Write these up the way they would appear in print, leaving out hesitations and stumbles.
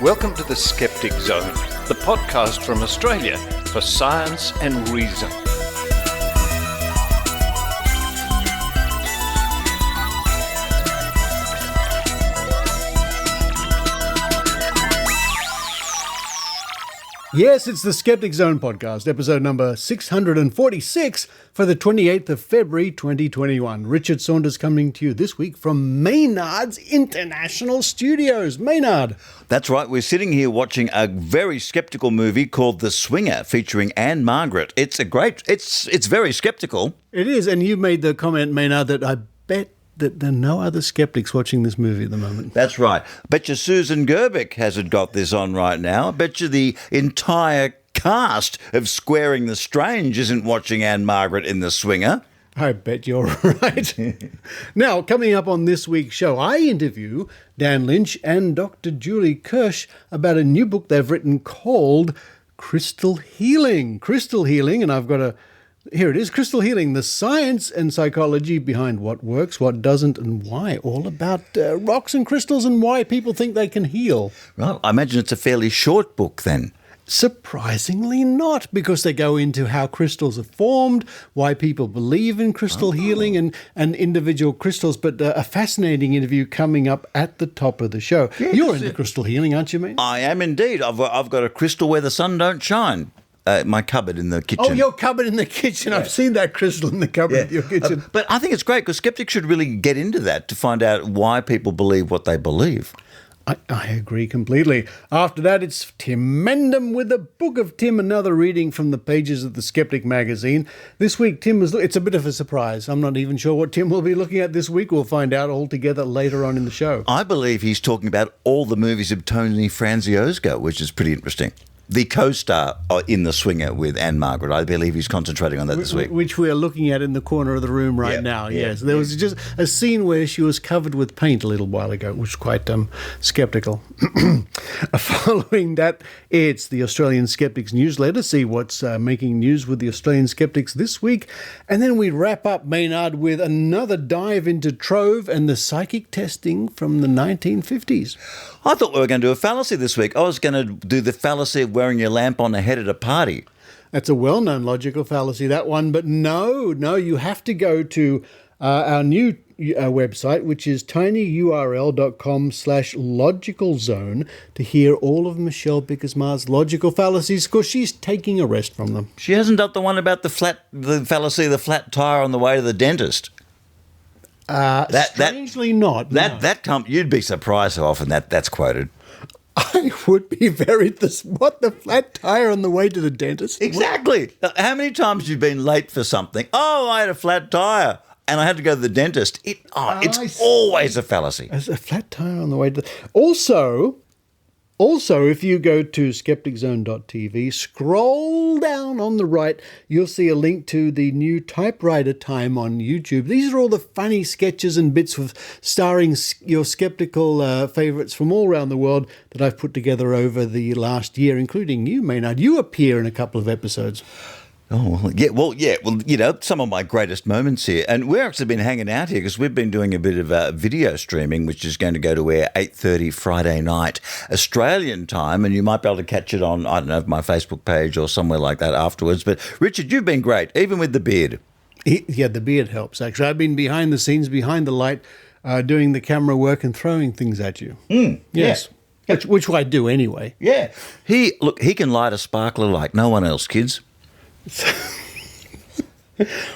Welcome to the Skeptic Zone, the podcast from Australia for science and reason. Yes, it's the Skeptic Zone podcast, episode number 646 for the 28th of February 2021. Richard Saunders coming to you this week from Maynard's International Studios. Maynard. That's right, we're sitting here watching a very skeptical movie called The Swinger featuring Anne Margaret. It's very skeptical. It is, and you made the comment, Maynard, that I bet that there are no other skeptics watching this movie at the moment. That's right. Bet you Susan Gerbic hasn't got this on right now. Bet you the entire cast of Squaring the Strange isn't watching Anne Margaret in The Swinger. I bet you're right. Now, coming up on this week's show, I interview Dan Lynch and Dr. Julie Kirsch about a new book they've written called Crystal Healing. Crystal Healing, and I've got here it is, Crystal Healing, the science and psychology behind what works, what doesn't, and why. All about rocks and crystals and why people think they can heal. Well, I imagine it's a fairly short book then. Surprisingly not, because they go into how crystals are formed, why people believe in crystal healing and individual crystals, but a fascinating interview coming up at the top of the show. Yeah, you're into crystal healing, aren't you, mate? I am indeed. I've got a crystal where the sun don't shine. My cupboard in the kitchen. Oh, your cupboard in the kitchen. Yeah. I've seen that crystal in the cupboard in your kitchen. But I think it's great because skeptics should really get into that to find out why people believe what they believe. I agree completely. After that, it's Tim Mendham with the Book of Tim, another reading from the pages of the Skeptic magazine. This week, it's a bit of a surprise. I'm not even sure what Tim will be looking at this week. We'll find out all together later on in the show. I believe he's talking about all the movies of Tony Franzioska, which is pretty interesting. The co-star in The Swinger with Anne Margaret. I believe he's concentrating on that this week. Which we are looking at in the corner of the room right now, yes. There was just a scene where she was covered with paint a little while ago, which was quite sceptical. Following that, it's the Australian Skeptics newsletter. See what's making news with the Australian Skeptics this week. And then we wrap up, Maynard, with another dive into Trove and the psychic testing from the 1950s. I thought we were going to do a fallacy this week. I was going to do the fallacy of wearing your lamp on the head at a party. That's a well-known logical fallacy, that one. But no, you have to go to our new website, which is tinyurl.com/logicalzone to hear all of Michelle Bickersmar's logical fallacies, because she's taking a rest from them. She hasn't done the one about the fallacy of the flat tire on the way to the dentist. Strangely not. You'd be surprised how often that's quoted. I would be very... What, the flat tire on the way to the dentist? Exactly. How many times have you been late for something? Oh, I had a flat tire and I had to go to the dentist. It's always a fallacy. As a flat tire on the way to... Also, if you go to skepticzone.tv, scroll down on the right, you'll see a link to the new typewriter time on YouTube. These are all the funny sketches and bits starring your skeptical favourites from all around the world that I've put together over the last year, including you, Maynard. You appear in a couple of episodes. Oh, yeah. Well, some of my greatest moments here. And we've actually been hanging out here because we've been doing a bit of video streaming, which is going to go to air 8:30 Friday night, Australian time. And you might be able to catch it on, I don't know, my Facebook page or somewhere like that afterwards. But, Richard, you've been great, even with the beard. Yeah, the beard helps, actually. I've been behind the scenes, behind the light, doing the camera work and throwing things at you. Yes. Yeah. Which I do anyway. Yeah. He can light a sparkler like no one else, kids.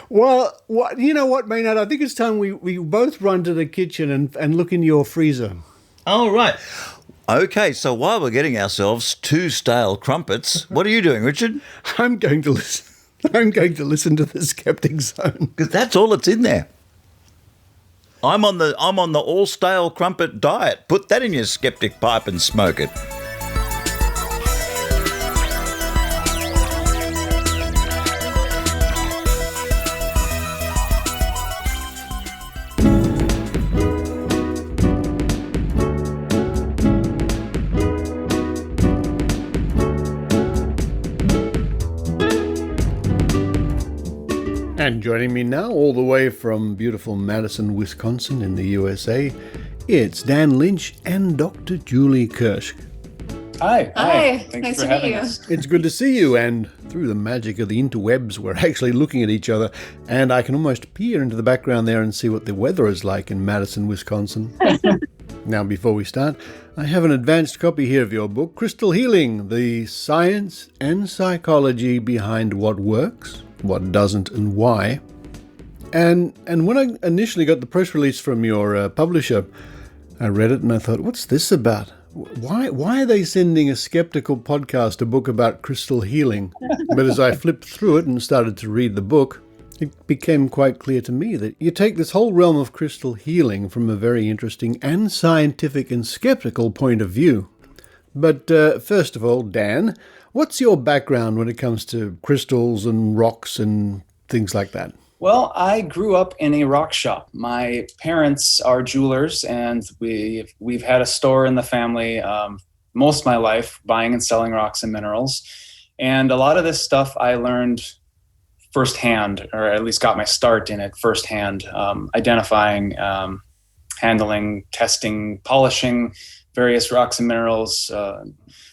Well, you know what, Maynard? I think it's time we both run to the kitchen and look in your freezer. Oh, right. Okay, so while we're getting ourselves 2 stale crumpets, what are you doing, Richard? I'm going to listen to the Skeptic Zone. Because that's all that's in there. I'm on the all stale crumpet diet. Put that in your skeptic pipe and smoke it. And joining me now, all the way from beautiful Madison, Wisconsin in the USA, it's Dan Lynch and Dr. Julie Kirsch. Hi. Hi. Thanks Nice for to having meet you. us. It's good to see you, and through the magic of the interwebs, we're actually looking at each other, and I can almost peer into the background there and see what the weather is like in Madison, Wisconsin. Now, before we start, I have an advanced copy here of your book, Crystal Healing, the science and psychology behind what works, what doesn't, and why. And when I initially got the press release from your publisher, I read it and I thought, what's this about? Why are they sending a skeptical podcast a book about crystal healing? But as I flipped through it and started to read the book, it became quite clear to me that you take this whole realm of crystal healing from a very interesting and scientific and skeptical point of view. But first of all, Dan, what's your background when it comes to crystals and rocks and things like that? Well, I grew up in a rock shop. My parents are jewelers, and we've had a store in the family most of my life, buying and selling rocks and minerals. And a lot of this stuff I learned firsthand, or at least got my start in it firsthand, identifying, handling, testing, polishing various rocks and minerals,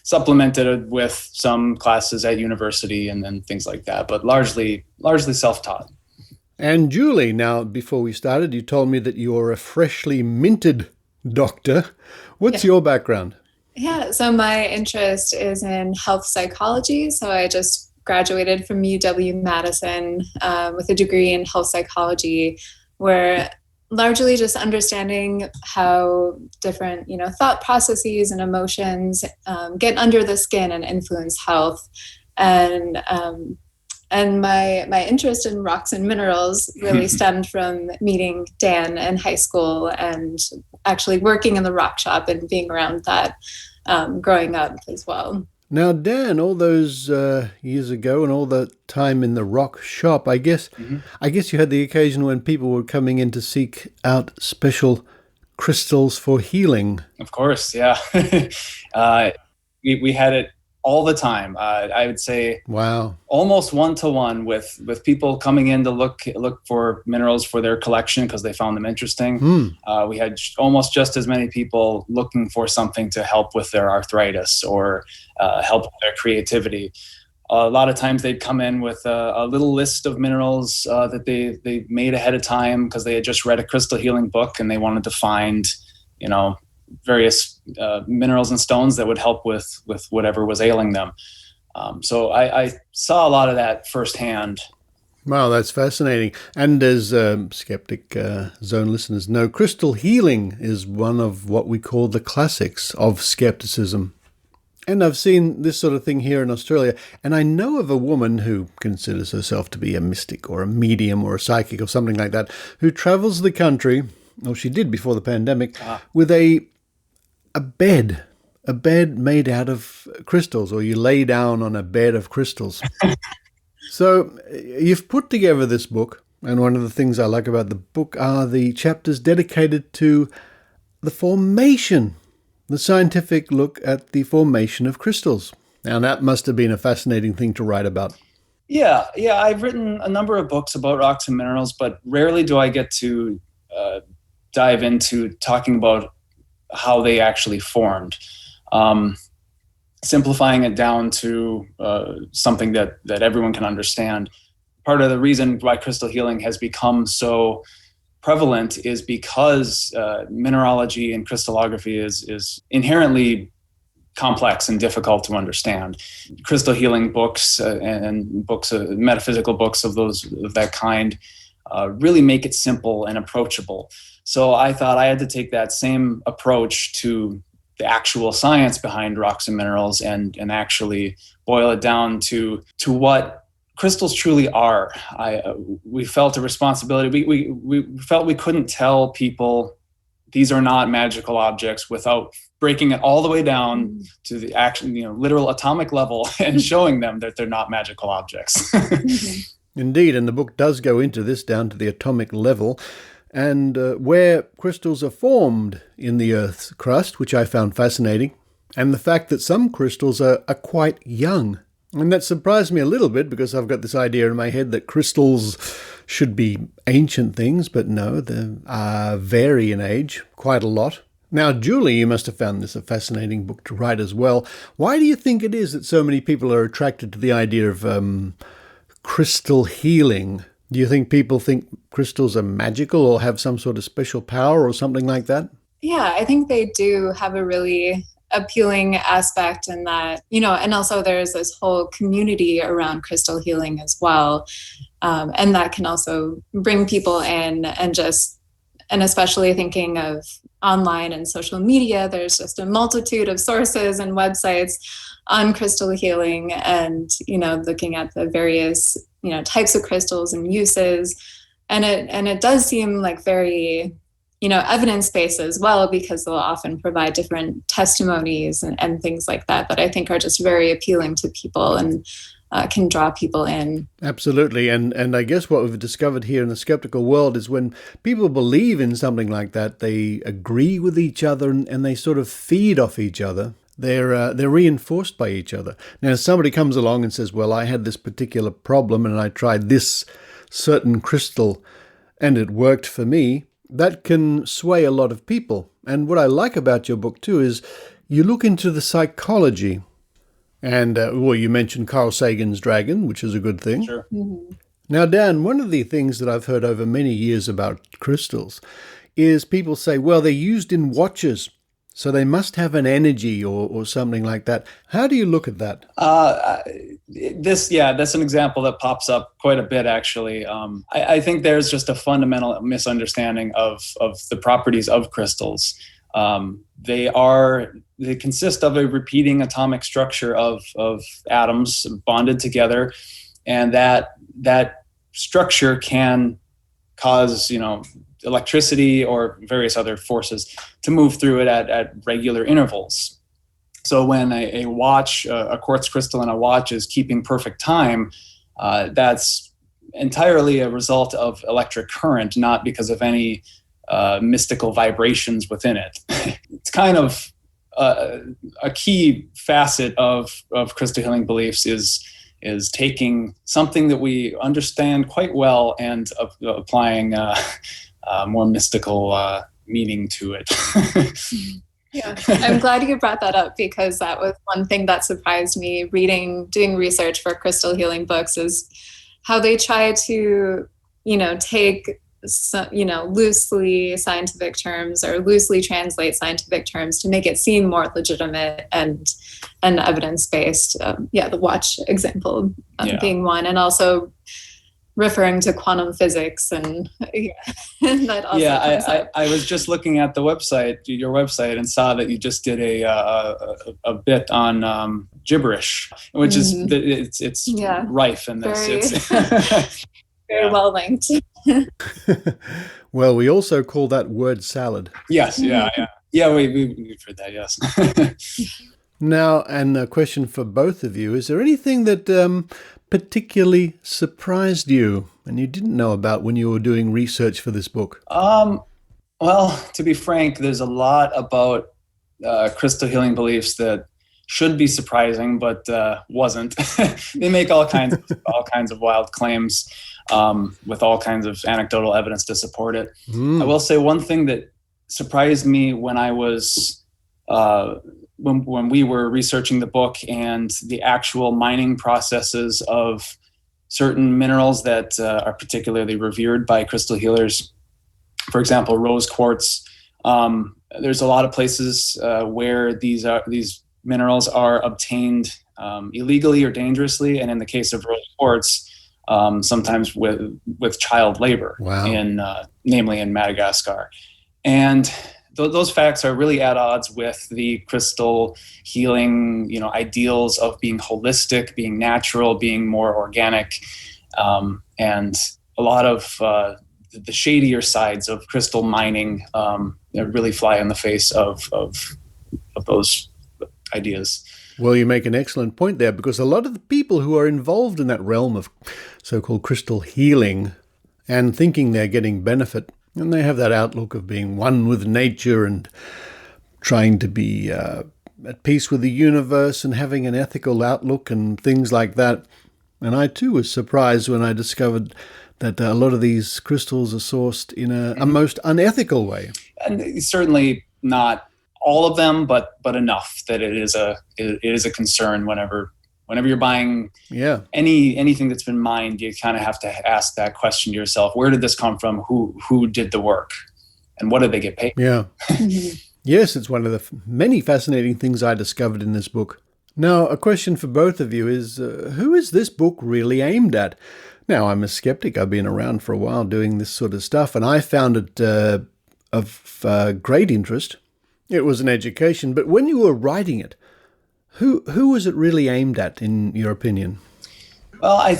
supplemented with some classes at university and things like that, but largely self-taught. And Julie, now, before we started, you told me that you're a freshly minted doctor. What's your background? Yeah, so my interest is in health psychology. So I just graduated from UW-Madison with a degree in health psychology, where largely just understanding how different, thought processes and emotions get under the skin and influence health. And my interest in rocks and minerals really stemmed from meeting Dan in high school and actually working in the rock shop and being around that growing up as well. Now, Dan, all those years ago and all that time in the rock shop, I guess you had the occasion when people were coming in to seek out special crystals for healing. Of course, yeah. We had it all the time. I would say, wow, almost one-to-one with people coming in to look for minerals for their collection because they found them interesting. We had almost just as many people looking for something to help with their arthritis or help with their creativity. A lot of times they'd come in with a little list of minerals that they made ahead of time because they had just read a crystal healing book and they wanted to find, various minerals and stones that would help with whatever was ailing them. So I saw a lot of that firsthand. Wow, that's fascinating. And as Skeptic Zone listeners know, crystal healing is one of what we call the classics of skepticism. And I've seen this sort of thing here in Australia, and I know of a woman who considers herself to be a mystic or a medium or a psychic or something like that, who travels the country, or she did before the pandemic, with a bed made out of crystals, or you lay down on a bed of crystals. So you've put together this book, and one of the things I like about the book are the chapters dedicated to the formation, the scientific look at the formation of crystals. Now, that must have been a fascinating thing to write about. Yeah. I've written a number of books about rocks and minerals, but rarely do I get to dive into talking about how they actually formed. Simplifying it down to something that everyone can understand. Part of the reason why crystal healing has become so prevalent is because mineralogy and crystallography is inherently complex and difficult to understand. Crystal healing books and books, metaphysical books of that kind, really make it simple and approachable. So I thought I had to take that same approach to the actual science behind rocks and minerals and actually boil it down to what crystals truly are. We felt a responsibility. We felt we couldn't tell people these are not magical objects without breaking it all the way down to the actual, literal atomic level and showing them that they're not magical objects. Indeed, and the book does go into this down to the atomic level, and where crystals are formed in the Earth's crust, which I found fascinating, and the fact that some crystals are quite young. And that surprised me a little bit because I've got this idea in my head that crystals should be ancient things, but no, they vary in age quite a lot. Now, Julie, you must have found this a fascinating book to write as well. Why do you think it is that so many people are attracted to the idea of crystal healing? Do you think people think crystals are magical or have some sort of special power or something like that? Yeah, I think they do have a really appealing aspect in that, and also there's this whole community around crystal healing as well. And that can also bring people in and especially thinking of online and social media, there's just a multitude of sources and websites on crystal healing and, looking at the various, types of crystals and uses. And it does seem like very, evidence-based as well, because they'll often provide different testimonies and things like that I think are just very appealing to people and can draw people in. Absolutely. And I guess what we've discovered here in the skeptical world is when people believe in something like that, they agree with each other and they sort of feed off each other. They're reinforced by each other. Now, if somebody comes along and says, well, I had this particular problem and I tried this certain crystal and it worked for me, that can sway a lot of people. And what I like about your book too is you look into the psychology. And, you mentioned Carl Sagan's dragon, which is a good thing. Sure. Mm-hmm. Now, Dan, one of the things that I've heard over many years about crystals is people say, well, they're used in watches, so they must have an energy or something like that. How do you look at that? That's an example that pops up quite a bit, actually. I think there's just a fundamental misunderstanding of the properties of crystals. They consist of a repeating atomic structure of atoms bonded together, and that structure can cause, electricity or various other forces to move through it at regular intervals. So when a watch, a quartz crystal in a watch is keeping perfect time, that's entirely a result of electric current, not because of any mystical vibrations within it. It's kind of a key facet of crystal healing beliefs is taking something that we understand quite well and applying more mystical meaning to it. Yeah, I'm glad you brought that up, because that was one thing that surprised me doing research for crystal healing books, is how they try to, take loosely scientific terms or loosely translate scientific terms to make it seem more legitimate and evidence-based. The watch example being one, and also referring to quantum physics and that also I was just looking at your website, and saw that you just did a bit on gibberish, which is it's rife in this. It's very well linked. Well, we also call that word salad. Yes, we've heard that. Yes. Now, and a question for both of you: is there anything that particularly surprised you and you didn't know about when you were doing research for this book? Well, to be frank, there's a lot about crystal healing beliefs that should be surprising, but wasn't. They make all kinds of wild claims with all kinds of anecdotal evidence to support it. I will say one thing that surprised me when I was when we were researching the book and the actual mining processes of certain minerals that are particularly revered by crystal healers. For example, rose quartz. There's a lot of places where these minerals are obtained illegally or dangerously, and in the case of rose quartz, sometimes with child labor. Wow. Namely in Madagascar. And those facts are really at odds with the crystal healing, ideals of being holistic, being natural, being more organic, and a lot of the shadier sides of crystal mining really fly in the face of those ideas. Well, you make an excellent point there, because a lot of the people who are involved in that realm of so-called crystal healing and thinking they're getting benefit, and they have that outlook of being one with nature and trying to be at peace with the universe and having an ethical outlook and things like that. And I too was surprised when I discovered that a lot of these crystals are sourced in a most unethical way. And certainly not all of them, but enough that it is a concern whenever you're buying anything that's been mined. You kind of have to ask that question to yourself: where did this come from? Who did the work, and what did they get paid? Yeah. Yes, it's one of the many fascinating things I discovered in this book. Now, a question for both of you is, who is this book really aimed at? Now, I'm a skeptic. I've been around for a while doing this sort of stuff, and I found it of great interest. It was an education, but when you were writing it, who was it really aimed at, in your opinion? Well, I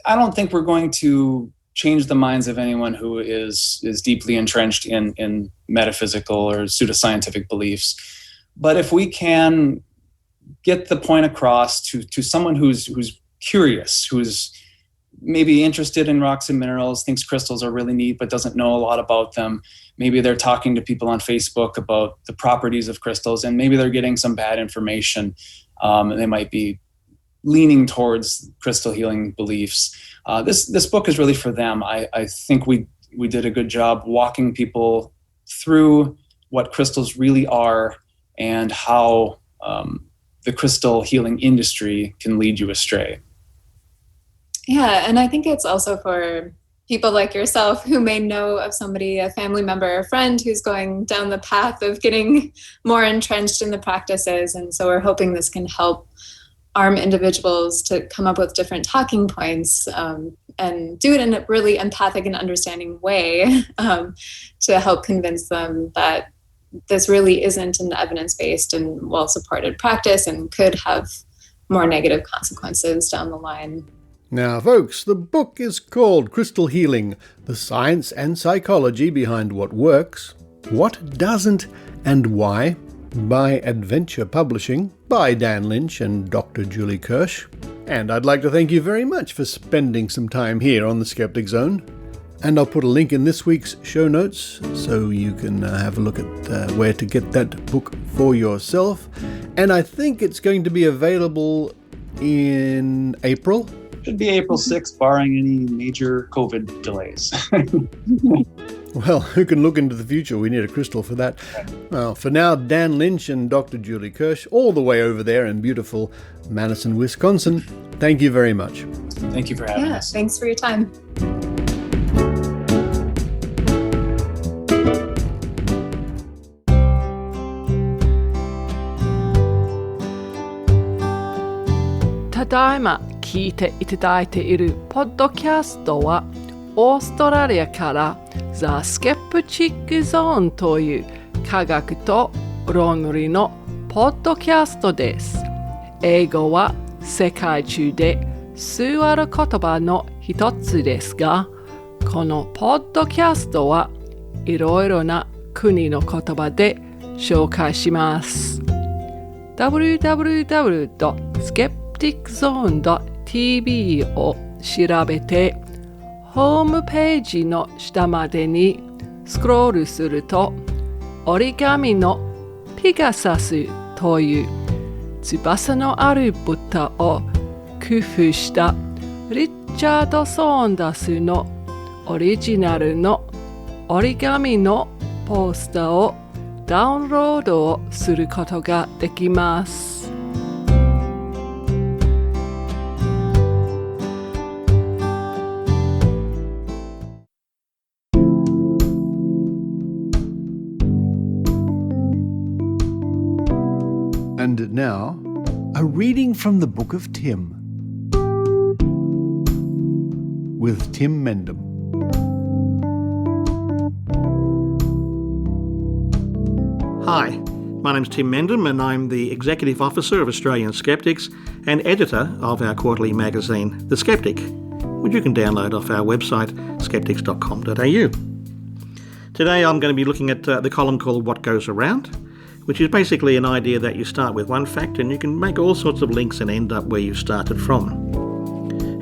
don't think we're going to change the minds of anyone who is deeply entrenched in metaphysical or pseudoscientific beliefs. But if we can get the point across to someone who's curious, who's maybe interested in rocks and minerals, thinks crystals are really neat, but doesn't know a lot about them. Maybe they're talking to people on Facebook about the properties of crystals, and maybe they're getting some bad information. They might be leaning towards crystal healing beliefs. This book is really for them. I think we did a good job walking people through what crystals really are and how the crystal healing industry can lead you astray. Yeah, and I think it's also for people like yourself who may know of somebody, a family member or friend, who's going down the path of getting more entrenched in the practices. And so we're hoping this can help arm individuals to come up with different talking points and do it in a really empathic and understanding way to help convince them that this really isn't an evidence-based and well-supported practice and could have more negative consequences down the line. Now, folks, the book is called Crystal Healing, the Science and Psychology Behind What Works, What Doesn't, and Why, by Adventure Publishing, by Dan Lynch and Dr. Julie Kirsch. And I'd like to thank you very much for spending some time here on the Skeptic Zone. And I'll put a link in this week's show notes so you can have a look at where to get that book for yourself. And I think it's going to be available in April. Should be April 6th, barring any major COVID delays. Well, who can look into the future? We need a crystal for that. Well, for now, Dan Lynch and Dr. Julie Kirsch, all the way over there in beautiful Madison, Wisconsin, thank you very much. Thank you for having us. Thanks for your time. Tadaima 聞いていただいているポッドキャストはオーストラリアから The Skeptic Zone という科学と論理のポッドキャストです。英語は世界中で数ある言葉の一つですが、このポッドキャストはいろいろな国の言葉で紹介します。www.skepticzone.tv を調べてホームページの下までにスクロールすると折り紙のピガサスという翼のある豚を工夫したリッチャード・ソーンダスのオリジナルの折り紙のポスターをダウンロードをすることができます。And now, a reading from the Book of Tim with Tim Mendham. Hi, my name's Tim Mendham and I'm the Executive Officer of Australian Skeptics and editor of our quarterly magazine, The Skeptic, which you can download off our website, skeptics.com.au. Today I'm going to be looking at the column called What Goes Around, which is basically an idea that you start with one fact and you can make all sorts of links and end up where you started from.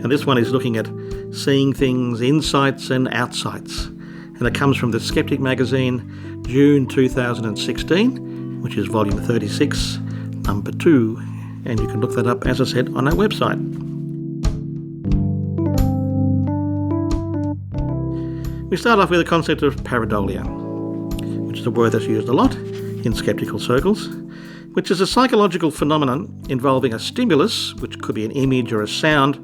And this one is looking at seeing things, insights and outsights. And it comes from the Skeptic magazine, June 2016, which is volume 36, number 2. And you can look that up, as I said, on our website. We start off with the concept of pareidolia, which is a word that's used a lot in skeptical circles, which is a psychological phenomenon involving a stimulus, which could be an image or a sound,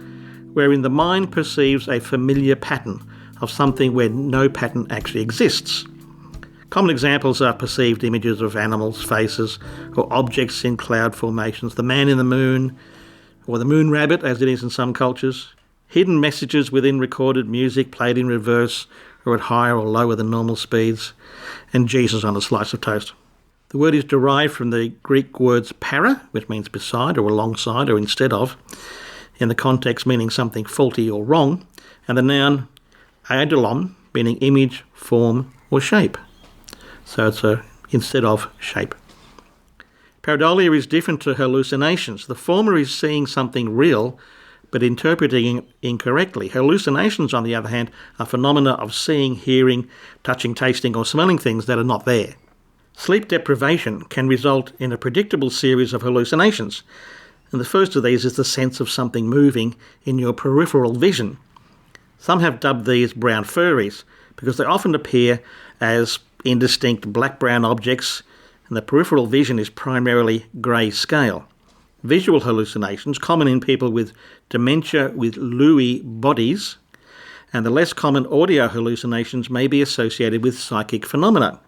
wherein the mind perceives a familiar pattern of something where no pattern actually exists. Common examples are perceived images of animals' faces or objects in cloud formations, the man in the moon, or the moon rabbit, as it is in some cultures, hidden messages within recorded music played in reverse or at higher or lower than normal speeds, and Jesus on a slice of toast. The word is derived from the Greek words para, which means beside or alongside or instead of, in the context meaning something faulty or wrong, and the noun eidolon, meaning image, form or shape. So it's a instead of shape. Pareidolia is different to hallucinations. The former is seeing something real but interpreting it incorrectly. Hallucinations, on the other hand, are phenomena of seeing, hearing, touching, tasting or smelling things that are not there. Sleep deprivation can result in a predictable series of hallucinations, and the first of these is the sense of something moving in your peripheral vision. Some have dubbed these brown furries because they often appear as indistinct black-brown objects, and the peripheral vision is primarily grey scale. Visual hallucinations, common in people with dementia with Lewy bodies, and the less common audio hallucinations may be associated with psychic phenomena.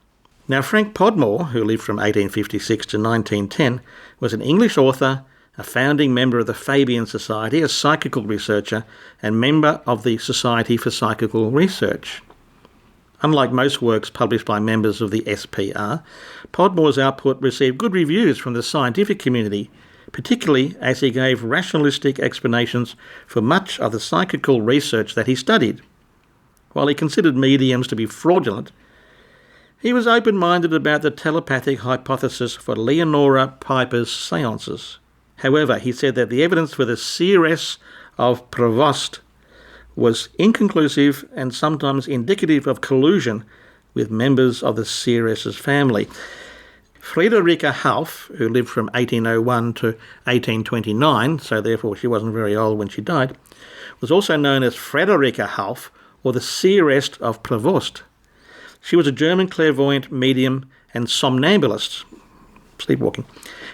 Now, Frank Podmore, who lived from 1856 to 1910, was an English author, a founding member of the Fabian Society, a psychical researcher, and member of the Society for Psychical Research. Unlike most works published by members of the SPR, Podmore's output received good reviews from the scientific community, particularly as he gave rationalistic explanations for much of the psychical research that he studied. While he considered mediums to be fraudulent, he was open-minded about the telepathic hypothesis for Leonora Piper's seances. However, he said that the evidence for the seeress of Provost was inconclusive and sometimes indicative of collusion with members of the seeress's family. Friederike Hauff, who lived from 1801 to 1829, so therefore she wasn't very old when she died, was also known as Friederike Hauff, or the seeress of Provost. She was a German clairvoyant, medium and somnambulist, sleepwalking.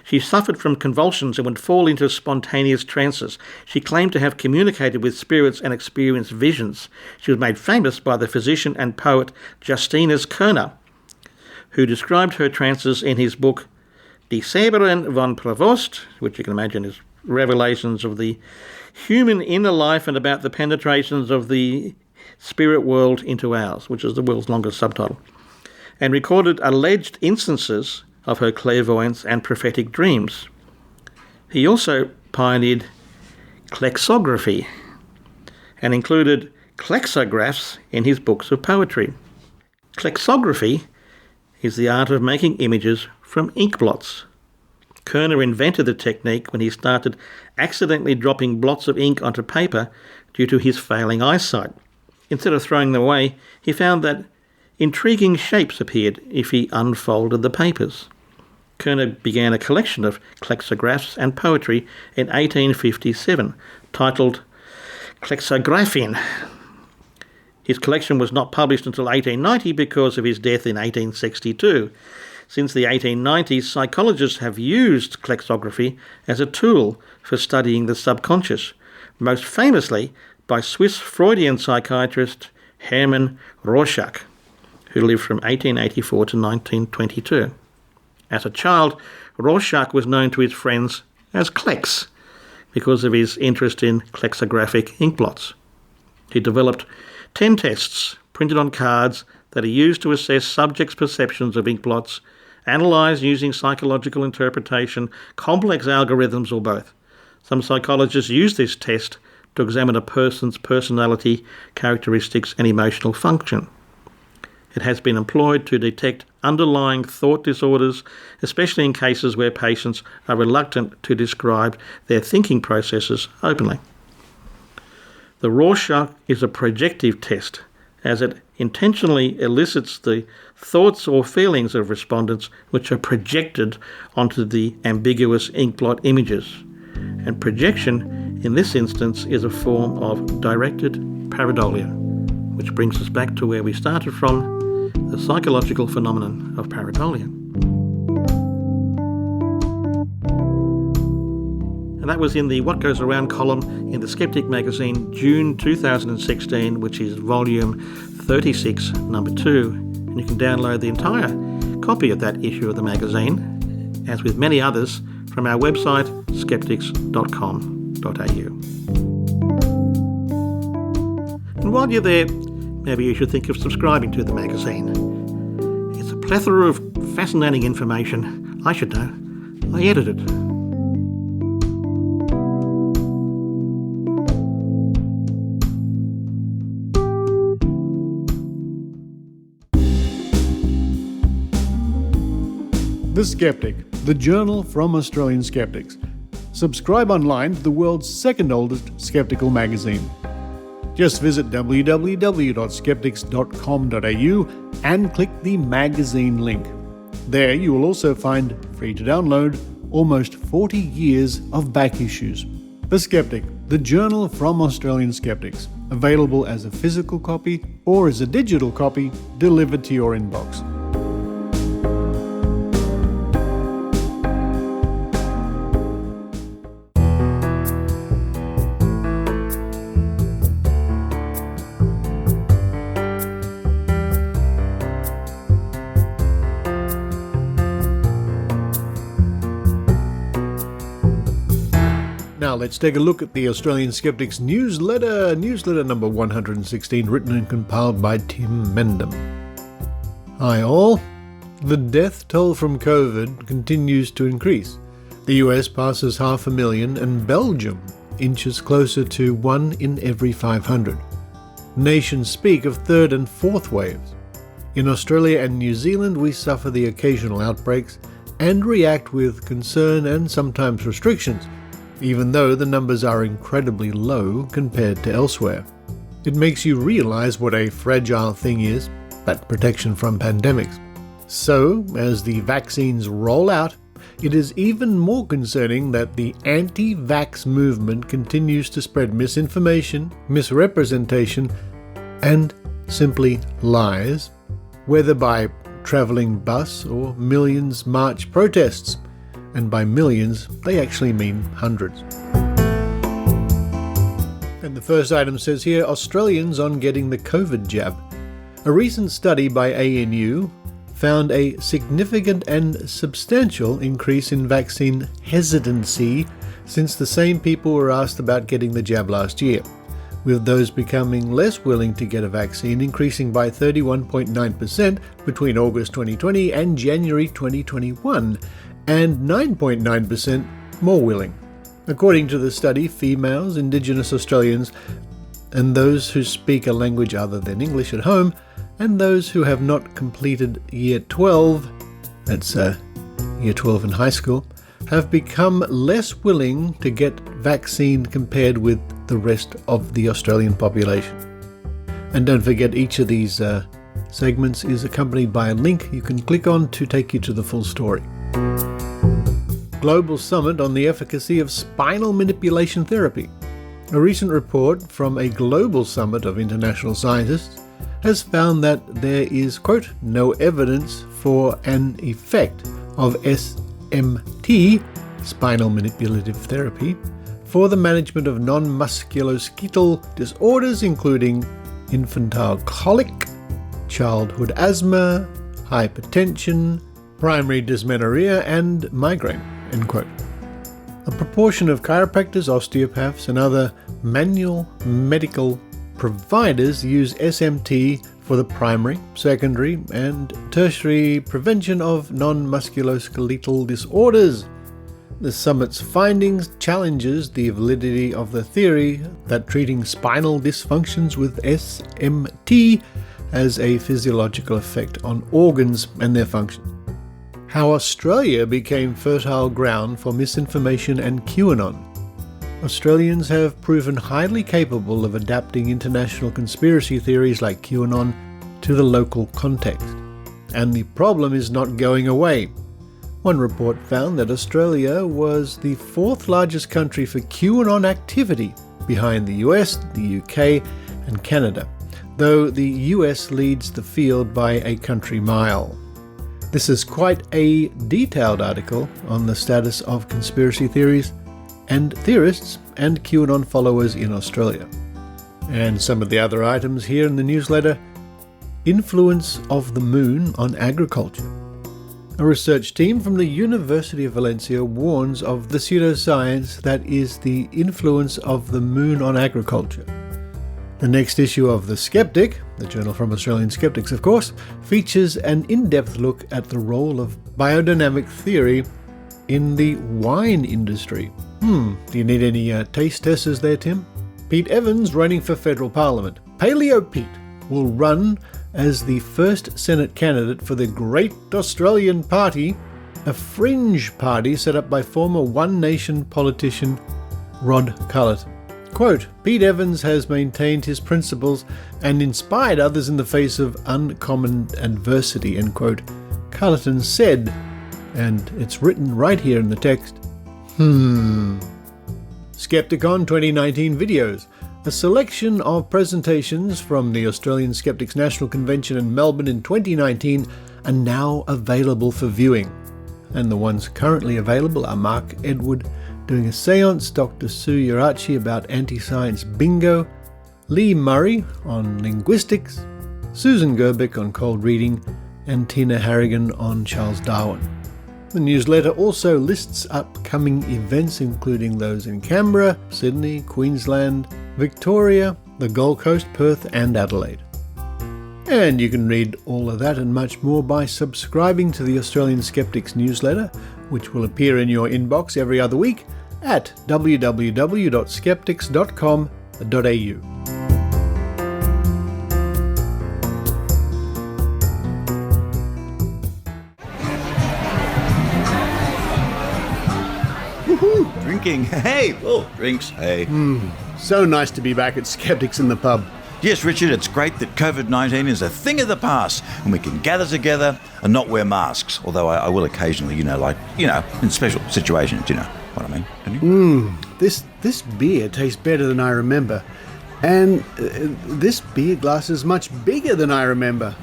She suffered from convulsions and would fall into spontaneous trances. She claimed to have communicated with spirits and experienced visions. She was made famous by the physician and poet Justinus Kerner, who described her trances in his book Die Säberen von Provost, which you can imagine is revelations of the human inner life and about the penetrations of the spirit world into ours, which is the world's longest subtitle, and recorded alleged instances of her clairvoyance and prophetic dreams. He also pioneered klexography and included klexographs in his books of poetry. Klexography is the art of making images from ink blots. Kerner invented the technique when he started accidentally dropping blots of ink onto paper due to his failing eyesight. Instead of throwing them away, he found that intriguing shapes appeared if he unfolded the papers. Kerner began a collection of klexographs and poetry in 1857, titled Klexographien. His collection was not published until 1890 because of his death in 1862. Since the 1890s, psychologists have used klexography as a tool for studying the subconscious, most famously by Swiss Freudian psychiatrist Hermann Rorschach, who lived from 1884 to 1922. As a child, Rorschach was known to his friends as Klex because of his interest in klexographic inkblots. He developed 10 tests printed on cards that are used to assess subjects' perceptions of inkblots, analysed using psychological interpretation, complex algorithms, or both. Some psychologists use this test to examine a person's personality, characteristics, and emotional function. It has been employed to detect underlying thought disorders, especially in cases where patients are reluctant to describe their thinking processes openly. The Rorschach is a projective test, as it intentionally elicits the thoughts or feelings of respondents which are projected onto the ambiguous inkblot images. And projection, in this instance, is a form of directed pareidolia, which brings us back to where we started from, the psychological phenomenon of pareidolia. And that was in the What Goes Around column in the Skeptic magazine, June 2016, which is volume 36, number 2. And you can download the entire copy of that issue of the magazine, as with many others, from our website, skeptics.com.au. And while you're there, maybe you should think of subscribing to the magazine. It's a plethora of fascinating information. I should know. I edit it. The Skeptic, the journal from Australian Skeptics. Subscribe online to the world's second oldest skeptical magazine. Just visit www.skeptics.com.au and click the magazine link. There you will also find, free to download, almost 40 years of back issues. The Skeptic, the journal from Australian Skeptics. Available as a physical copy or as a digital copy delivered to your inbox. Now let's take a look at the Australian Skeptics newsletter number 116, written and compiled by Tim Mendham. Hi all. The death toll from COVID continues to increase. The US passes 500,000 and Belgium inches closer to 1 in every 500. Nations speak of third and fourth waves. In Australia and New Zealand we suffer the occasional outbreaks and react with concern and sometimes restrictions, even though the numbers are incredibly low compared to elsewhere. It makes you realize what a fragile thing is, that protection from pandemics. So, as the vaccines roll out, it is even more concerning that the anti-vax movement continues to spread misinformation, misrepresentation, and simply lies, whether by travelling bus or millions march protests. And by millions, they actually mean hundreds. And the first item says here, Australians on getting the COVID jab. A recent study by ANU found a significant and substantial increase in vaccine hesitancy since the same people were asked about getting the jab last year, with those becoming less willing to get a vaccine increasing by 31.9% between August 2020 and January 2021. And 9.9% more willing. According to the study, females, Indigenous Australians, and those who speak a language other than English at home, and those who have not completed Year 12, that's Year 12 in high school, have become less willing to get vaccine compared with the rest of the Australian population. And don't forget, each of these segments is accompanied by a link you can click on to take you to the full story. Global Summit on the Efficacy of Spinal Manipulation Therapy. A recent report from a global summit of international scientists has found that there is, quote, no evidence for an effect of SMT, spinal manipulative therapy, for the management of non-musculoskeletal disorders including infantile colic, childhood asthma, hypertension, primary dysmenorrhea, and migraine, end quote. A proportion of chiropractors, osteopaths, and other manual medical providers use SMT for the primary, secondary, and tertiary prevention of non-musculoskeletal disorders. The summit's findings challenges the validity of the theory that treating spinal dysfunctions with SMT has a physiological effect on organs and their function. How Australia became fertile ground for misinformation and QAnon. Australians have proven highly capable of adapting international conspiracy theories like QAnon to the local context. And the problem is not going away. One report found that Australia was the fourth largest country for QAnon activity, behind the US, the UK, and Canada. though the US leads the field by a country mile. This is quite a detailed article on the status of conspiracy theories and theorists and QAnon followers in Australia. And some of the other items here in the newsletter: influence of the moon on agriculture. A research team from the University of Valencia warns of the pseudoscience that is the influence of the moon on agriculture. The next issue of The Skeptic, the journal from Australian Skeptics of course, features an in-depth look at the role of biodynamic theory in the wine industry. Do you need any taste testers there, Tim? Pete Evans running for federal parliament. Paleo Pete will run as the first Senate candidate for the Great Australian Party, a fringe party set up by former One Nation politician Rod Culleton. Quote, Pete Evans has maintained his principles and inspired others in the face of uncommon adversity, end quote, Culleton said, and it's written right here in the text. Skepticon 2019 videos. A selection of presentations from the Australian Skeptics National Convention in Melbourne in 2019 are now available for viewing. And the ones currently available are Mark Edward doing a seance, Dr. Sue Yarachi about anti-science bingo, Lee Murray on linguistics, Susan Gerbic on cold reading, and Tina Harrigan on Charles Darwin. The newsletter also lists upcoming events including those in Canberra, Sydney, Queensland, Victoria, the Gold Coast, Perth and Adelaide. And you can read all of that and much more by subscribing to the Australian Skeptics newsletter, which will appear in your inbox every other week at www.skeptics.com.au. Drinking, hey, oh, drinks, hey. So nice to be back at Skeptics in the pub. Yes, Richard, it's great that COVID-19 is a thing of the past and we can gather together and not wear masks. Although I will occasionally, in special situations, you know what I mean, don't you? This beer tastes better than I remember. And this beer glass is much bigger than I remember.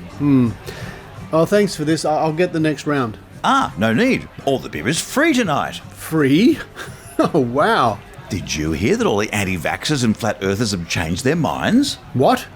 Oh, thanks for this. I'll get the next round. No need. All the beer is free tonight. Free? Oh, wow. Did you hear that all the anti-vaxxers and flat earthers have changed their minds? What?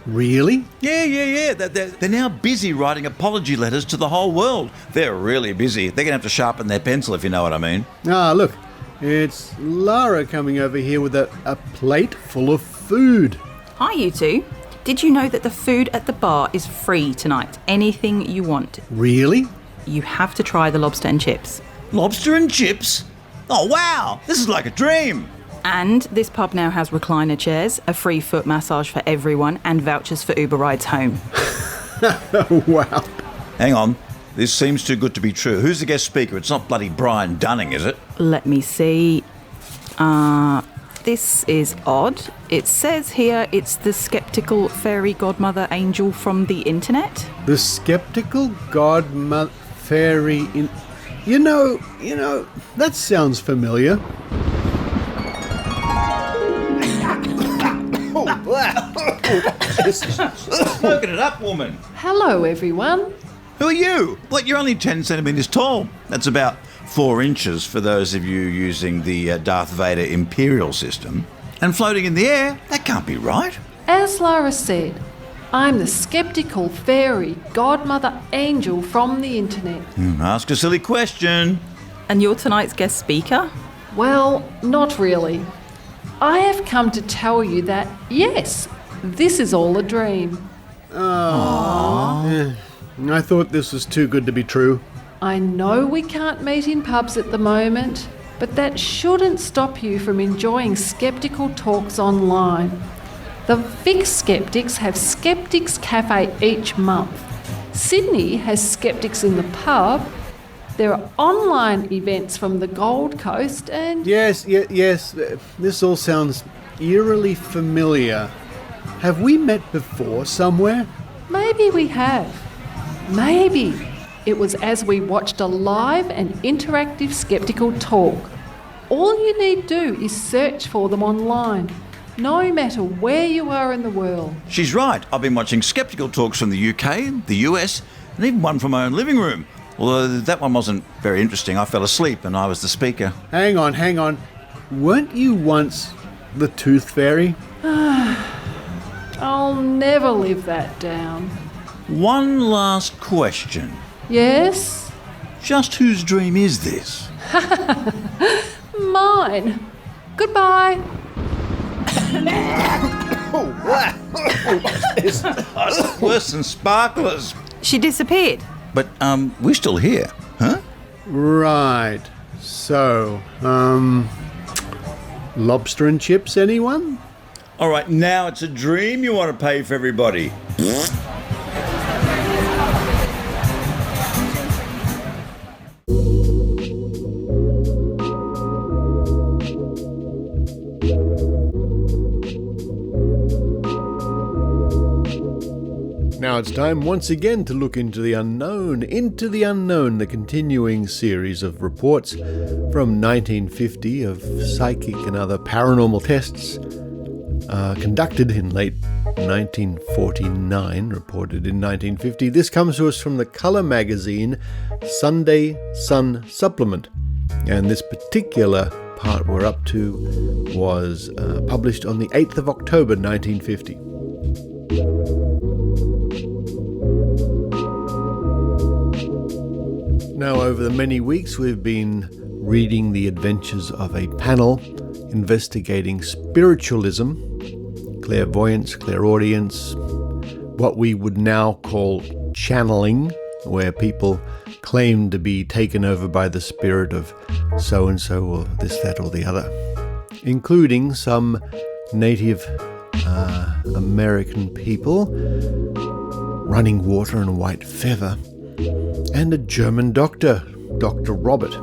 Really? Yeah. They're now busy writing apology letters to the whole world. They're really busy. They're going to have to sharpen their pencil, if you know what I mean. Look. It's Lara coming over here with a plate full of food. Hi, you two. Did you know that the food at the bar is free tonight? Anything you want. Really? You have to try the lobster and chips. Lobster and chips? Oh, wow. This is like a dream. And this pub now has recliner chairs, a free foot massage for everyone, and vouchers for Uber rides home. Oh, wow. Hang on. This seems too good to be true. Who's the guest speaker? It's not bloody Brian Dunning, is it? Let me see. This is odd. It says here it's the skeptical fairy godmother angel from the internet. The skeptical godmother fairy in... You know, that sounds familiar. Oh, wow. Smoking it up, woman. Hello, everyone. Who are you? What, you're only 10 centimetres tall. That's about 4 inches for those of you using the Darth Vader Imperial system. And floating in the air, that can't be right. As Lara said, I'm the skeptical fairy godmother angel from the internet. Ask a silly question. And you're tonight's guest speaker? Well, not really. I have come to tell you that, yes, this is all a dream. I thought this was too good to be true. I know we can't meet in pubs at the moment, but that shouldn't stop you from enjoying skeptical talks online. The Vic Skeptics have Skeptics Cafe each month. Sydney has Skeptics in the pub. There are online events from the Gold Coast and... Yes. This all sounds eerily familiar. Have we met before somewhere? Maybe we have. Maybe it was as we watched a live and interactive skeptical talk. All you need do is search for them online. no matter where you are in the world. She's right. I've been watching skeptical talks from the UK, the US, and even one from my own living room. Although that one wasn't very interesting. I fell asleep and I was the speaker. Hang on. Weren't you once the Tooth Fairy? I'll never live that down. One last question. Yes? Just whose dream is this? Mine. Goodbye. That's worse than sparklers. She disappeared. But, we're still here, huh? Right. So, lobster and chips, anyone? All right, now it's a dream you want to pay for everybody. Now it's time once again to look into the unknown, the continuing series of reports from 1950 of psychic and other paranormal tests conducted in late 1949, reported in 1950. This comes to us from the Colour magazine Sunday Sun Supplement, and this particular part we're up to was published on the 8th of October 1950. Now, over the many weeks, we've been reading the adventures of a panel investigating spiritualism, clairvoyance, clairaudience, what we would now call channeling, where people claim to be taken over by the spirit of so-and-so or this, that, or the other, including some Native American people running water on a white feather, and a German doctor, Dr. Robert.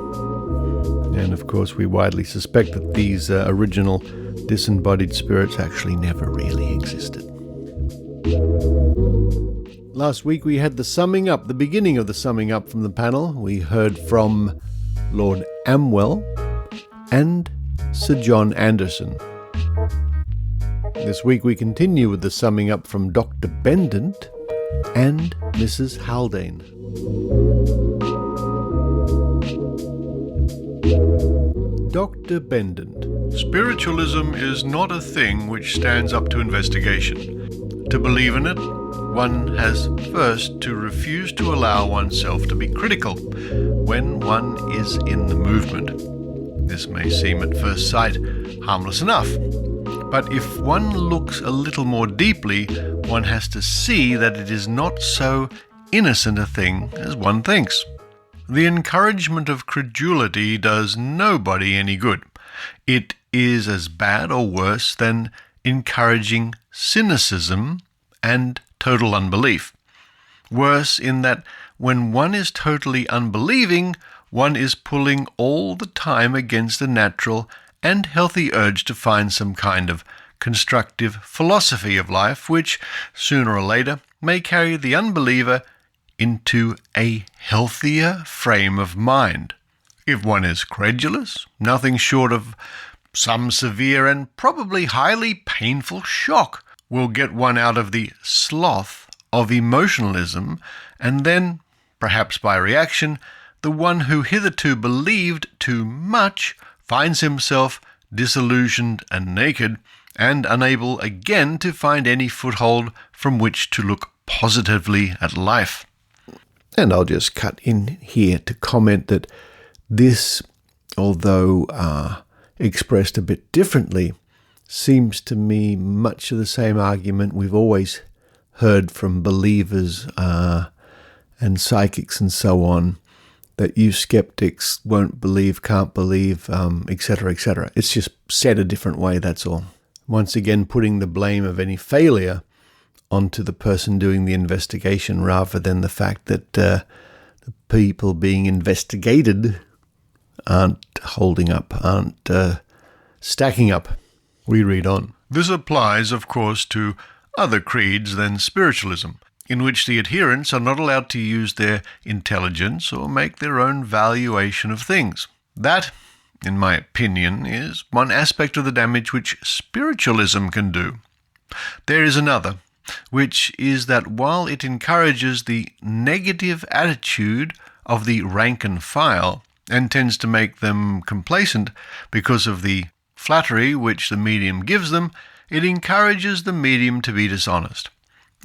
And of course, we widely suspect that these original disembodied spirits actually never really existed. Last week we had the beginning of the summing up from the panel. We heard from Lord Amwell and Sir John Anderson. This week we continue with the summing up from Dr. Bendant and Mrs. Haldane. Dr. Bendant. Spiritualism is not a thing which stands up to investigation. To believe in it, one has first to refuse to allow oneself to be critical when one is in the movement. This may seem at first sight harmless enough, but if one looks a little more deeply, one has to see that it is not so innocent a thing as one thinks. The encouragement of credulity does nobody any good. It is as bad or worse than encouraging cynicism and total unbelief. Worse in that when one is totally unbelieving, one is pulling all the time against the natural and healthy urge to find some kind of constructive philosophy of life, which, sooner or later, may carry the unbeliever into a healthier frame of mind. If one is credulous, nothing short of some severe and probably highly painful shock will get one out of the sloth of emotionalism, and then, perhaps by reaction, the one who hitherto believed too much finds himself disillusioned and naked, and unable again to find any foothold from which to look positively at life. And I'll just cut in here to comment that this, although expressed a bit differently, seems to me much of the same argument we've always heard from believers and psychics and so on, that you skeptics won't believe, can't believe, etc., etc. It's just said a different way, that's all. Once again, putting the blame of any failure onto the person doing the investigation rather than the fact that the people being investigated aren't holding up, aren't stacking up. We read on. This applies, of course, to other creeds than spiritualism, in which the adherents are not allowed to use their intelligence or make their own valuation of things. That in my opinion, is one aspect of the damage which spiritualism can do. There is another, which is that while it encourages the negative attitude of the rank and file and tends to make them complacent because of the flattery which the medium gives them, it encourages the medium to be dishonest.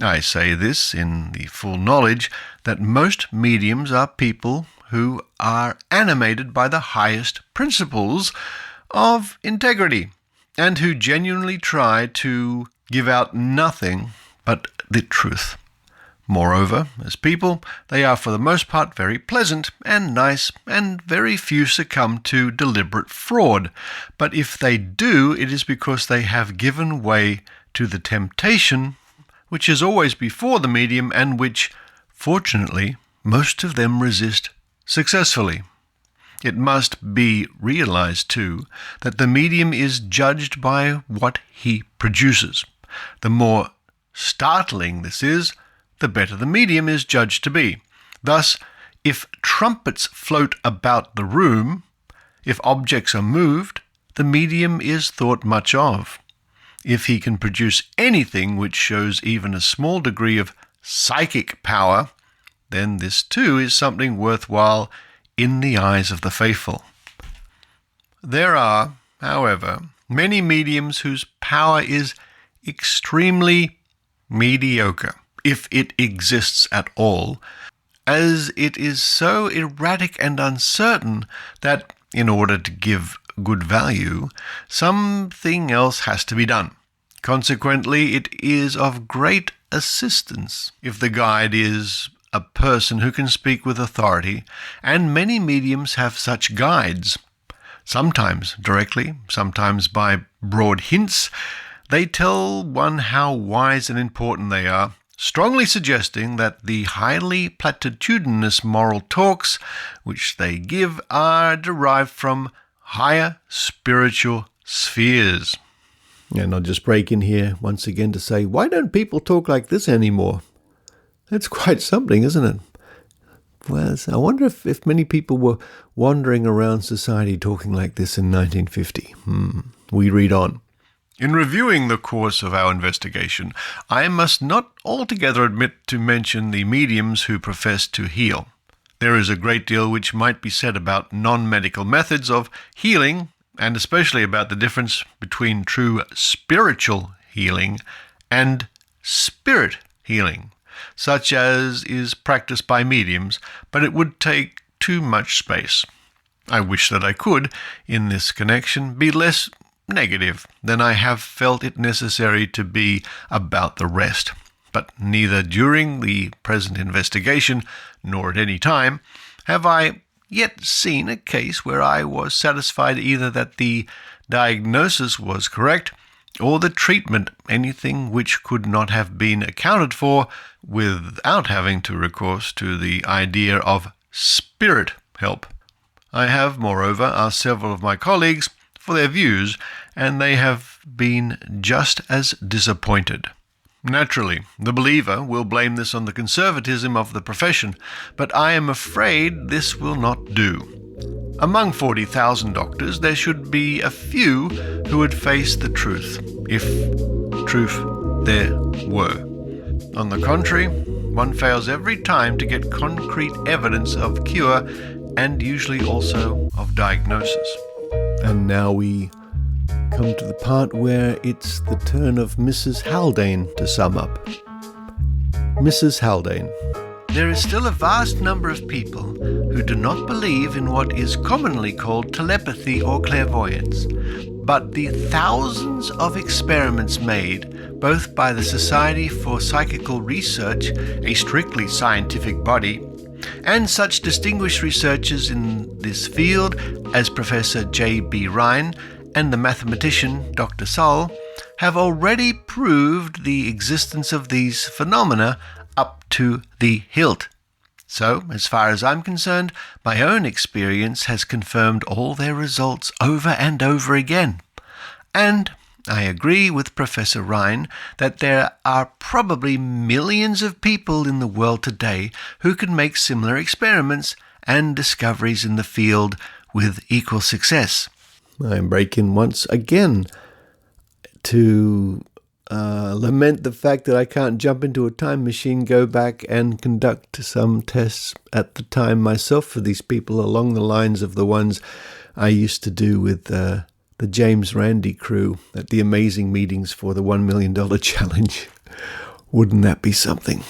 I say this in the full knowledge that most mediums are people who are animated by the highest principles of integrity and who genuinely try to give out nothing but the truth. Moreover, as people, they are for the most part very pleasant and nice, and very few succumb to deliberate fraud. But if they do, it is because they have given way to the temptation which is always before the medium and which, fortunately, most of them resist successfully. It must be realized, too, that the medium is judged by what he produces. The more startling this is, the better the medium is judged to be. Thus, if trumpets float about the room, if objects are moved, the medium is thought much of. If he can produce anything which shows even a small degree of psychic power, then this too is something worthwhile in the eyes of the faithful. There are, however, many mediums whose power is extremely mediocre, if it exists at all, as it is so erratic and uncertain that, in order to give good value, something else has to be done. Consequently, it is of great assistance if the guide is a person who can speak with authority, and many mediums have such guides. Sometimes directly, sometimes by broad hints, they tell one how wise and important they are, strongly suggesting that the highly platitudinous moral talks which they give are derived from higher spiritual spheres. And I'll just break in here once again to say, why don't people talk like this anymore? That's quite something, isn't it? Well, I wonder if many people were wandering around society talking like this in 1950. We read on. In reviewing the course of our investigation, I must not altogether omit to mention the mediums who profess to heal. There is a great deal which might be said about non-medical methods of healing, and especially about the difference between true spiritual healing and spirit healing, such as is practiced by mediums, but it would take too much space. I wish that I could, in this connection, be less negative than I have felt it necessary to be about the rest. But neither during the present investigation nor at any time have I yet seen a case where I was satisfied either that the diagnosis was correct or the treatment anything which could not have been accounted for without having to recourse to the idea of spirit help. I have, moreover, asked several of my colleagues for their views, and they have been just as disappointed. Naturally, the believer will blame this on the conservatism of the profession, but I am afraid this will not do. Among 40,000 doctors, there should be a few who would face the truth, if truth there were. On the contrary, one fails every time to get concrete evidence of cure and usually also of diagnosis. And now we come to the part where it's the turn of Mrs. Haldane to sum up. Mrs. Haldane. There is still a vast number of people who do not believe in what is commonly called telepathy or clairvoyance, but the thousands of experiments made, both by the Society for Psychical Research, a strictly scientific body, and such distinguished researchers in this field as Professor J.B. Rhine and the mathematician Dr. Sull, have already proved the existence of these phenomena up to the hilt. So, as far as I'm concerned, my own experience has confirmed all their results over and over again. And I agree with Professor Rhine that there are probably millions of people in the world today who can make similar experiments and discoveries in the field with equal success. I break in once again to lament the fact that I can't jump into a time machine, go back and conduct some tests at the time myself for these people along the lines of the ones I used to do with the James Randi crew at the amazing meetings for the $1 million challenge. Wouldn't that be something?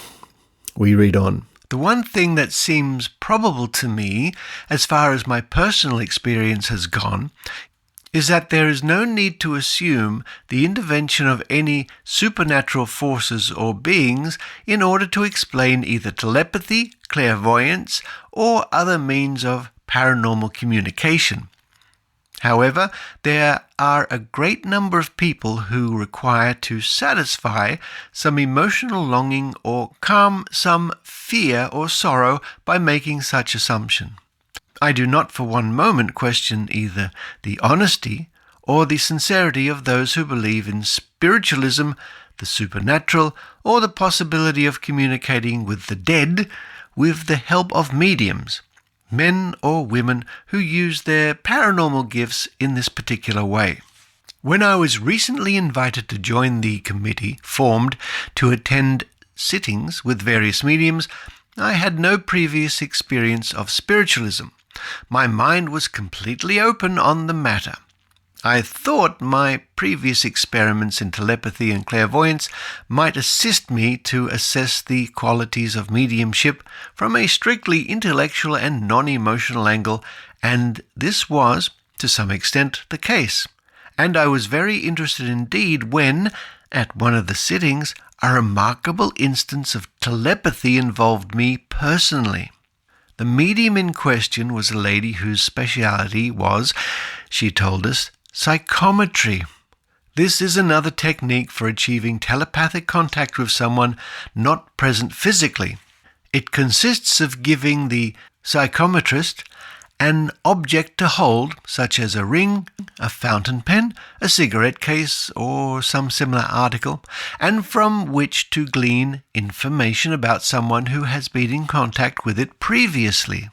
We read on. The one thing that seems probable to me, as far as my personal experience has gone, is that there is no need to assume the intervention of any supernatural forces or beings in order to explain either telepathy, clairvoyance, or other means of paranormal communication. However, there are a great number of people who require to satisfy some emotional longing or calm some fear or sorrow by making such assumption. I do not for one moment question either the honesty or the sincerity of those who believe in spiritualism, the supernatural, or the possibility of communicating with the dead with the help of mediums, men or women who use their paranormal gifts in this particular way. When I was recently invited to join the committee formed to attend sittings with various mediums, I had no previous experience of spiritualism. My mind was completely open on the matter. I thought my previous experiments in telepathy and clairvoyance might assist me to assess the qualities of mediumship from a strictly intellectual and non-emotional angle, and this was, to some extent, the case. And I was very interested indeed when, at one of the sittings, a remarkable instance of telepathy involved me personally. The medium in question was a lady whose speciality was, she told us, psychometry. This is another technique for achieving telepathic contact with someone not present physically. It consists of giving the psychometrist an object to hold, such as a ring, a fountain pen, a cigarette case, or some similar article, and from which to glean information about someone who has been in contact with it previously.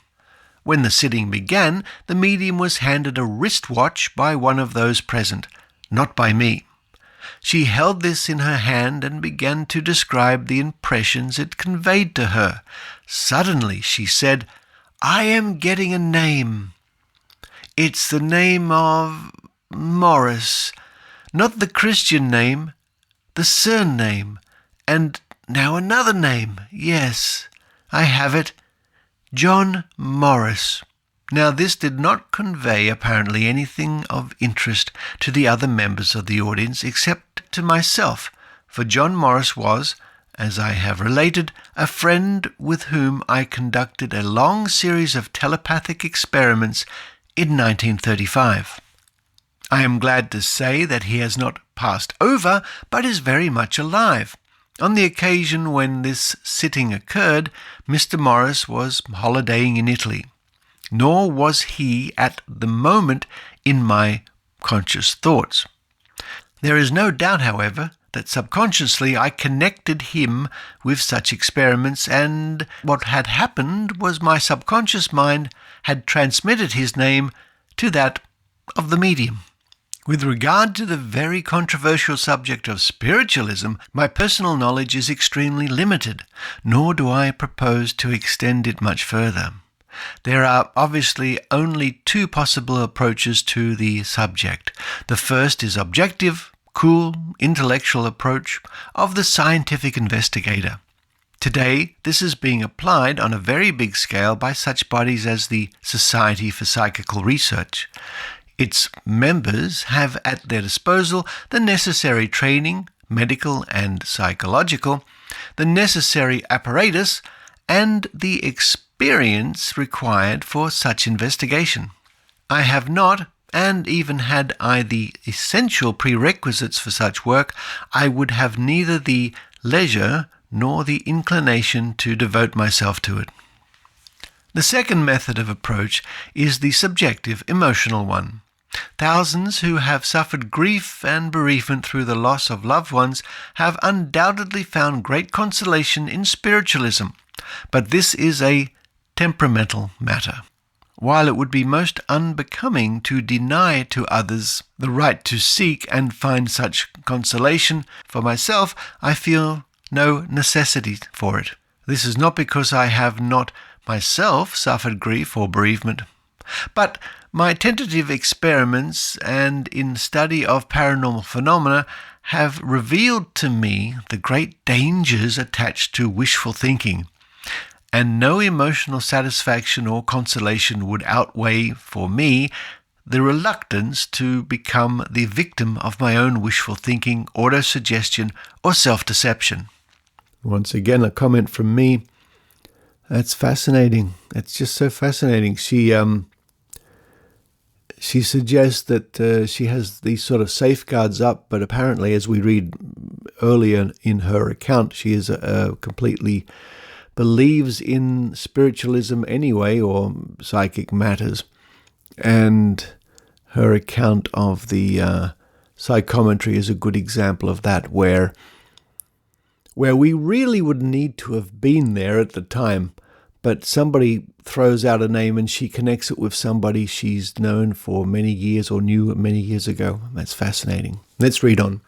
When the sitting began, the medium was handed a wristwatch by one of those present, not by me. She held this in her hand and began to describe the impressions it conveyed to her. Suddenly she said, "I am getting a name. It's the name of Morris, not the Christian name, the surname, and now another name. Yes, I have it. John Morris." Now this did not convey apparently anything of interest to the other members of the audience except to myself, for John Morris was, as I have related, a friend with whom I conducted a long series of telepathic experiments in 1935. I am glad to say that he has not passed over, but is very much alive. On the occasion when this sitting occurred, Mr. Morris was holidaying in Italy, nor was he at the moment in my conscious thoughts. There is no doubt, however, that subconsciously I connected him with such experiments, and what had happened was my subconscious mind had transmitted his name to that of the medium. With regard to the very controversial subject of spiritualism, my personal knowledge is extremely limited, nor do I propose to extend it much further. There are obviously only two possible approaches to the subject. The first is objective, cool, intellectual approach of the scientific investigator. Today, this is being applied on a very big scale by such bodies as the Society for Psychical Research. Its members have at their disposal the necessary training, medical and psychological, the necessary apparatus, and the experience required for such investigation. I have not, and even had I the essential prerequisites for such work, I would have neither the leisure nor the inclination to devote myself to it. The second method of approach is the subjective, emotional one. Thousands who have suffered grief and bereavement through the loss of loved ones have undoubtedly found great consolation in spiritualism, but this is a temperamental matter. while it would be most unbecoming to deny to others the right to seek and find such consolation, for myself I feel no necessity for it. This is not because I have not myself suffered grief or bereavement, but my tentative experiments and in study of paranormal phenomena have revealed to me the great dangers attached to wishful thinking, and no emotional satisfaction or consolation would outweigh for me the reluctance to become the victim of my own wishful thinking, autosuggestion, or self-deception. Once again, a comment from me. That's fascinating. It's just so fascinating. She suggests that she has these sort of safeguards up, but apparently, as we read earlier in her account, she is completely believes in spiritualism anyway, or psychic matters. And her account of the psychometry is a good example of that, where we really would need to have been there at the time, but somebody throws out a name and she connects it with somebody she's known for many years or knew many years ago. That's fascinating. Let's read on.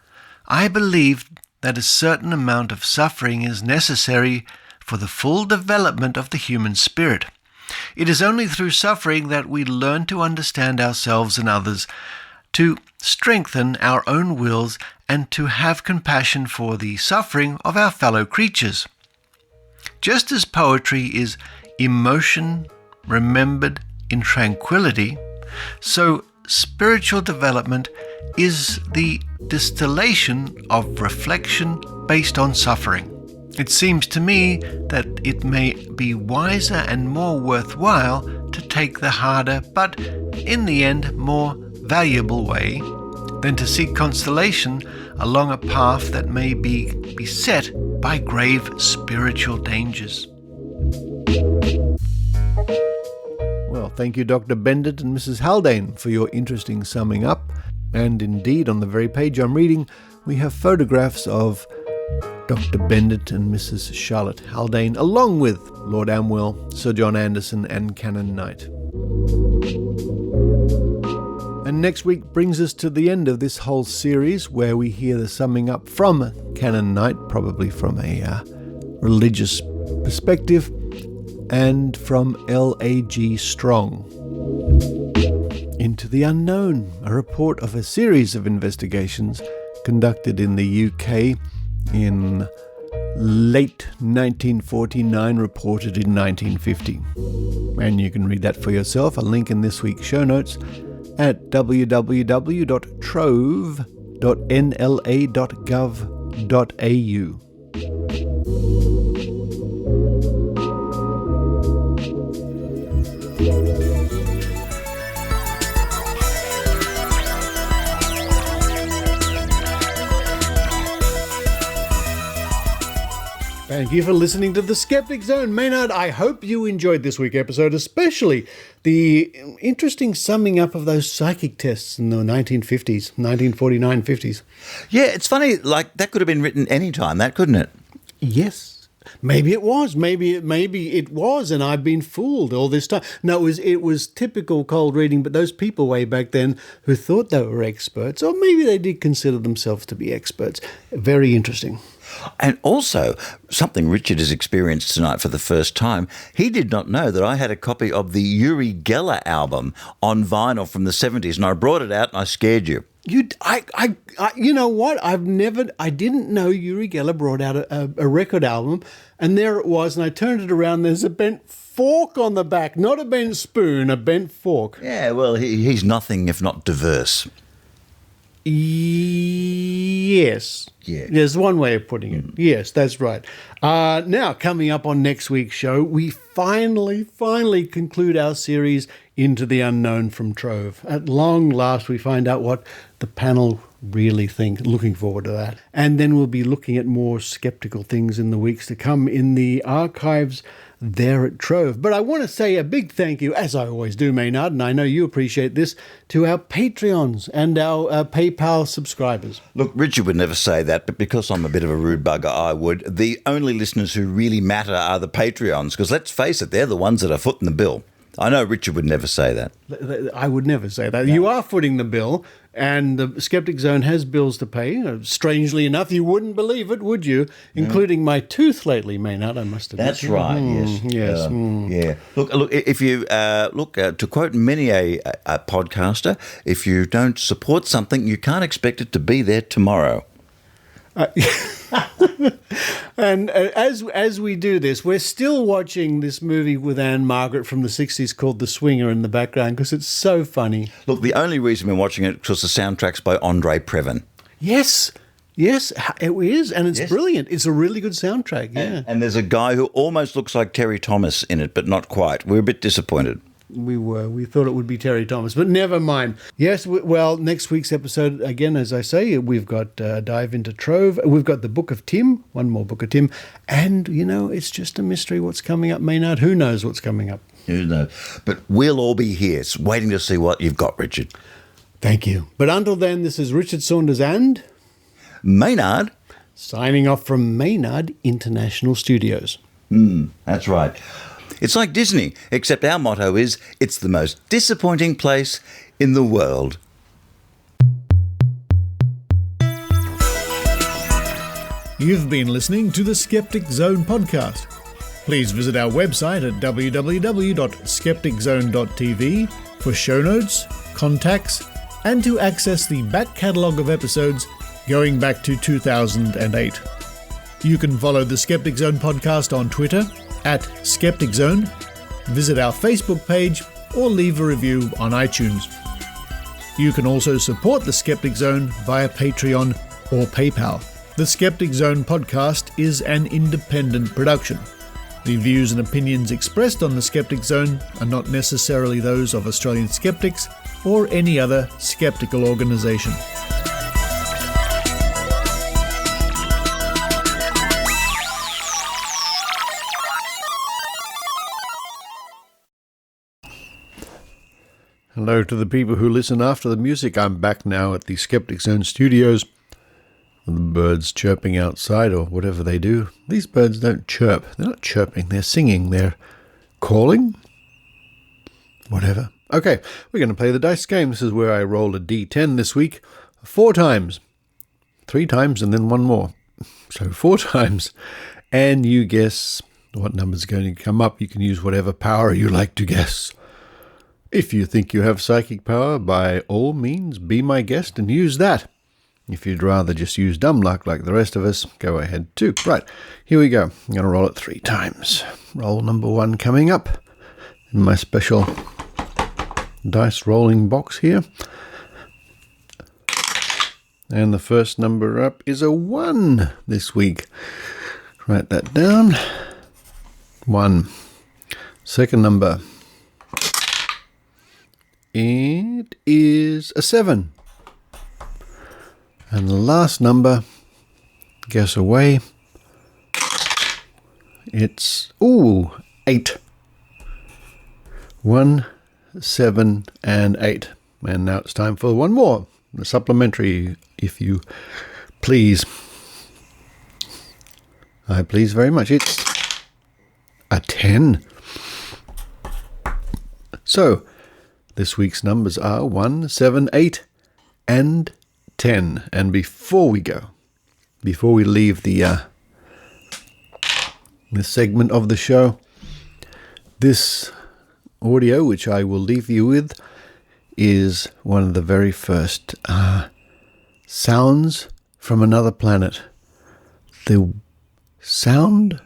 I believe that a certain amount of suffering is necessary for the full development of the human spirit. It is only through suffering that we learn to understand ourselves and others, to strengthen our own wills, and to have compassion for the suffering of our fellow creatures. Just as poetry is emotion remembered in tranquility, so spiritual development is the distillation of reflection based on suffering. It seems to me that it may be wiser and more worthwhile to take the harder, but in the end more valuable way than to seek consolation along a path that may be beset by grave spiritual dangers. Well, thank you, Dr. Bendit and Mrs. Haldane, for your interesting summing up. And indeed, on the very page I'm reading, we have photographs of Dr. Bendit and Mrs. Charlotte Haldane, along with Lord Amwell, Sir John Anderson, and Canon Knight. And next week brings us to the end of this whole series, where we hear the summing up from Canon Knight, probably from a religious perspective, and from L.A.G. Strong. Into the Unknown, a report of a series of investigations conducted in the UK in late 1949, reported in 1950. And you can read that for yourself. A link in this week's show notes at www.trove.nla.gov.au. Thank you for listening to the Skeptic Zone. Maynard, I hope you enjoyed this week's episode, especially the interesting summing up of those psychic tests in the 1950s, 1949, 50s. Yeah, it's funny, like that could have been written any time, that couldn't it? Yes. Maybe it was. Maybe it was, and I've been fooled all this time. No, it was typical cold reading, but those people way back then who thought they were experts, or maybe they did consider themselves to be experts. Very interesting. And also, something Richard has experienced tonight for the first time, he did not know that I had a copy of the Uri Geller album on vinyl from the 70s, and I brought it out and I scared you. You know what? I didn't know Uri Geller brought out a record album, and there it was, and I turned it around, there's a bent fork on the back, not a bent spoon, a bent fork. Yeah, well, he's nothing if not diverse. Yes. Yeah. There's one way of putting it. Yes, that's right. Now, coming up on next week's show, we finally conclude our series Into the Unknown from Trove. At long last, we find out what the panel really think. Looking forward to that. And then we'll be looking at more skeptical things in the weeks to come in the archives there at Trove. But I want to say a big thank you, as I always do, Maynard, and I know you appreciate this, to our Patreons and our PayPal subscribers. Look, Richard would never say that, but because I'm a bit of a rude bugger, I would. The only listeners who really matter are the Patreons, because let's face it, they're the ones that are footing the bill. I know Richard would never say that. I would never say that. You are footing the bill, and the Skeptic Zone has bills to pay. Strangely enough, you wouldn't believe it, would you? Including my tooth lately, Maynard, I must admit. That's right, yes. Yes. Yeah. Look, if you, to quote many a podcaster, if you don't support something, you can't expect it to be there tomorrow. And as we do this, we're still watching this movie with Anne Margaret from the 60s called The Swinger in the background because it's so funny. Look, the only reason we're watching it is because the soundtrack's by Andre Previn. Yes, it is, and it's brilliant. It's a really good soundtrack, yeah. And there's a guy who almost looks like Terry Thomas in it, but not quite. We're a bit disappointed. We thought it would be Terry Thomas, but never mind. Yes, well, next week's episode, again, as I say, we've got Dive into Trove. We've got the Book of Tim, one more Book of Tim. And, it's just a mystery what's coming up, Maynard. Who knows what's coming up? Who knows? But we'll all be here, waiting to see what you've got, Richard. Thank you. But until then, this is Richard Saunders and Maynard. Signing off from Maynard International Studios. That's right. It's like Disney, except our motto is, it's the most disappointing place in the world. You've been listening to the Skeptic Zone podcast. Please visit our website at www.skepticzone.tv for show notes, contacts, and to access the back catalogue of episodes going back to 2008. You can follow the Skeptic Zone podcast on Twitter @Skeptic Zone, visit our Facebook page, or leave a review on iTunes. You can also support the Skeptic Zone via Patreon or PayPal. The Skeptic Zone podcast is an independent production. The views and opinions expressed on the Skeptic Zone are not necessarily those of Australian skeptics or any other skeptical organisation. Hello to the people who listen after the music. I'm back now at the Skeptic Zone studios. The birds chirping outside or whatever they do. These birds don't chirp. They're not chirping. They're singing. They're calling. Whatever. Okay, we're going to play the dice game. This is where I rolled a D10 this week 4 times. 3 times and then one more. So 4 times. And you guess what number's going to come up. You can use whatever power you like to guess. If you think you have psychic power, by all means, be my guest and use that. If you'd rather just use dumb luck like the rest of us, go ahead too. Right, here we go. I'm going to roll it 3 times. Roll number 1 coming up in my special dice rolling box here. And the first number up is a 1 this week. Write that down. 1. Second number. It is a 7. And the last number, guess away, it's, 8. 1, 7, and 8. And now it's time for one more, the supplementary, if you please. I please very much. It's a 10. So, this week's numbers are 1, 7, 8, and 10. And before we leave the this segment of the show, this audio, which I will leave you with, is one of the very first sounds from another planet. The sound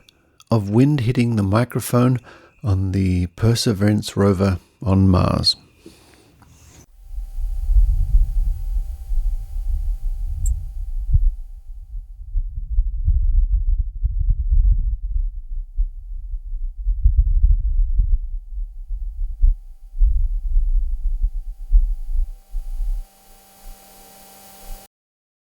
of wind hitting the microphone on the Perseverance rover on Mars.